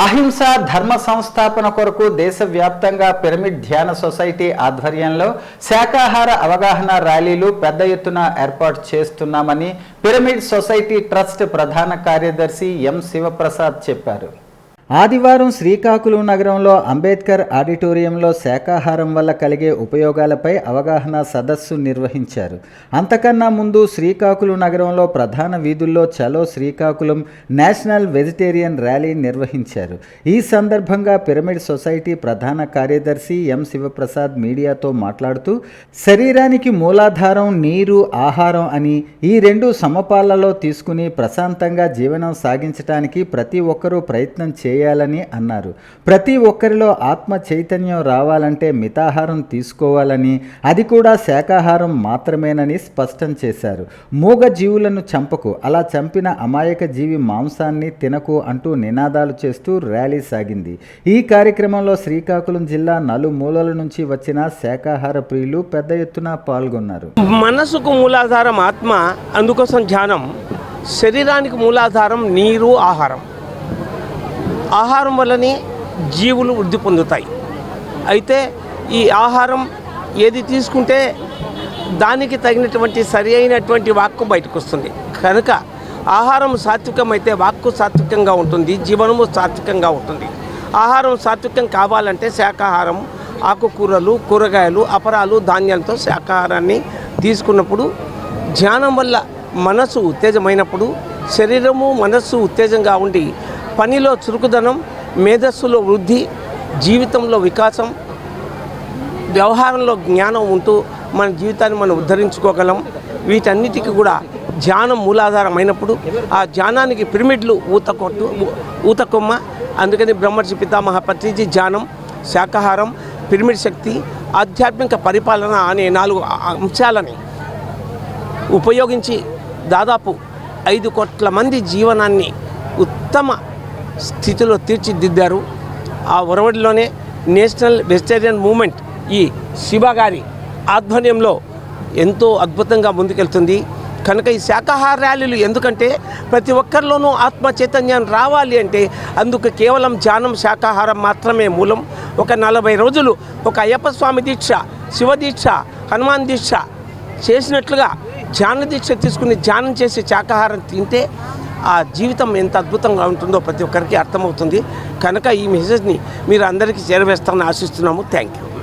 అహింస ధర్మ సంస్థాపన కొరకు దేశవ్యాప్తంగా పిరమిడ్ ధ్యాన సొసైటీ ఆధ్వర్యంలో శాకాహార అవగాహన ర్యాలీలు పెద్ద ఎత్తున ఏర్పాటు చేస్తున్నామని పిరమిడ్ సొసైటీ ట్రస్ట్ ప్రధాన కార్యదర్శి ఎం శివప్రసాద్ చెప్పారు. ఆదివారం శ్రీకాకుళం నగరంలో అంబేద్కర్ ఆడిటోరియంలో శాకాహారం వల్ల కలిగే ఉపయోగాలపై అవగాహన సదస్సు నిర్వహించారు. అంతకన్నా ముందు శ్రీకాకుళం నగరంలో ప్రధాన వీధుల్లో చలో శ్రీకాకుళం నేషనల్ వెజిటేరియన్ ర్యాలీ నిర్వహించారు. ఈ సందర్భంగా పిరమిడ్ సొసైటీ ప్రధాన కార్యదర్శి ఎం శివప్రసాద్ మీడియాతో మాట్లాడుతూ, శరీరానికి మూలాధారం నీరు, ఆహారం అని ఈ రెండు సమపాలలో తీసుకుని ప్రశాంతంగా జీవనం సాగించడానికి ప్రతి ఒక్కరూ ప్రయత్నం చేయాలని అన్నారు. ప్రతి ఒక్కరిలో ఆత్మ చైతన్యం రావాలంటే మితాహారం తీసుకోవాలని, అది కూడా శాకాహారం మాత్రమేనని స్పష్టం చేశారు. మూగ జీవులను చంపకు, అలా చంపిన అమాయక జీవి మాంసాన్ని తినకు అంటూ నినాదాలు చేస్తూ ర్యాలీ సాగింది. ఈ కార్యక్రమంలో శ్రీకాకుళం జిల్లా నలుమూలల నుంచి వచ్చిన శాకాహార ప్రియులు పెద్ద ఎత్తున పాల్గొన్నారు. మనసుకు మూలాధారం ఆత్మ, అందుకోసం ధ్యానం. శరీరానికి మూలాధారం నీరు, ఆహారం. ఆహారం వల్లనే జీవులు వృద్ధి పొందుతాయి. అయితే ఈ ఆహారం ఏది తీసుకుంటే దానికి తగినటువంటి సరి అయినటువంటి వాక్కు బయటకు వస్తుంది. కనుక ఆహారం సాత్వికమైతే వాక్కు సాత్వికంగా ఉంటుంది, జీవనము సాత్వికంగా ఉంటుంది. ఆహారం సాత్వికం కావాలంటే శాకాహారం, ఆకుకూరలు, కూరగాయలు, అపరాలు, ధాన్యాలతో శాకాహారాన్ని తీసుకున్నప్పుడు, ధ్యానం వల్ల మనసు ఉత్తేజమైనప్పుడు శరీరము మనస్సు ఉత్తేజంగా ఉండి పనిలో చురుకుదనం, మేధస్సులో వృద్ధి, జీవితంలో వికాసం, వ్యవహారంలో జ్ఞానం ఉంటూ మన జీవితాన్ని మనం ఉద్ధరించుకోగలం. వీటన్నిటికీ కూడా ధ్యానం మూలాధారమైనప్పుడు ఆ ధ్యానానికి పిరమిడ్లు ఊతకొమ్మ. అందుకని బ్రహ్మర్షి పితామహ పత్రిజీ ధ్యానం, శాకాహారం, పిరమిడ్ శక్తి, ఆధ్యాత్మిక పరిపాలన అనే 4 అంశాలని ఉపయోగించి దాదాపు 5 కోట్ల మంది జీవనాన్ని ఉత్తమ స్థితిలో తీర్చిదిద్దారు. ఆ ఒరవడిలోనే నేషనల్ వెజిటేరియన్ మూమెంట్ ఈ శివ గారి ఆధ్వర్యంలో ఎంతో అద్భుతంగా ముందుకెళ్తుంది. కనుక ఈ శాకాహార ర్యాలీలు ఎందుకంటే ప్రతి ఒక్కరిలోనూ ఆత్మ చైతన్యం రావాలి అంటే అందుకు కేవలం ధ్యానం, శాకాహారం మాత్రమే మూలం. ఒక 40 రోజులు ఒక అయ్యప్ప స్వామి దీక్ష, శివ దీక్ష, హనుమాన్ దీక్ష చేసినట్లుగా ధ్యాన దీక్ష తీసుకుని ధ్యానం చేసి శాకాహారం తింటే ఆ జీవితం ఎంత అద్భుతంగా ఉంటుందో ప్రతి ఒక్కరికి అర్థమవుతుంది. కనుక ఈ మెసేజ్ని మీరు అందరికీ చేరవేస్తారని ఆశిస్తున్నాము. Thank you.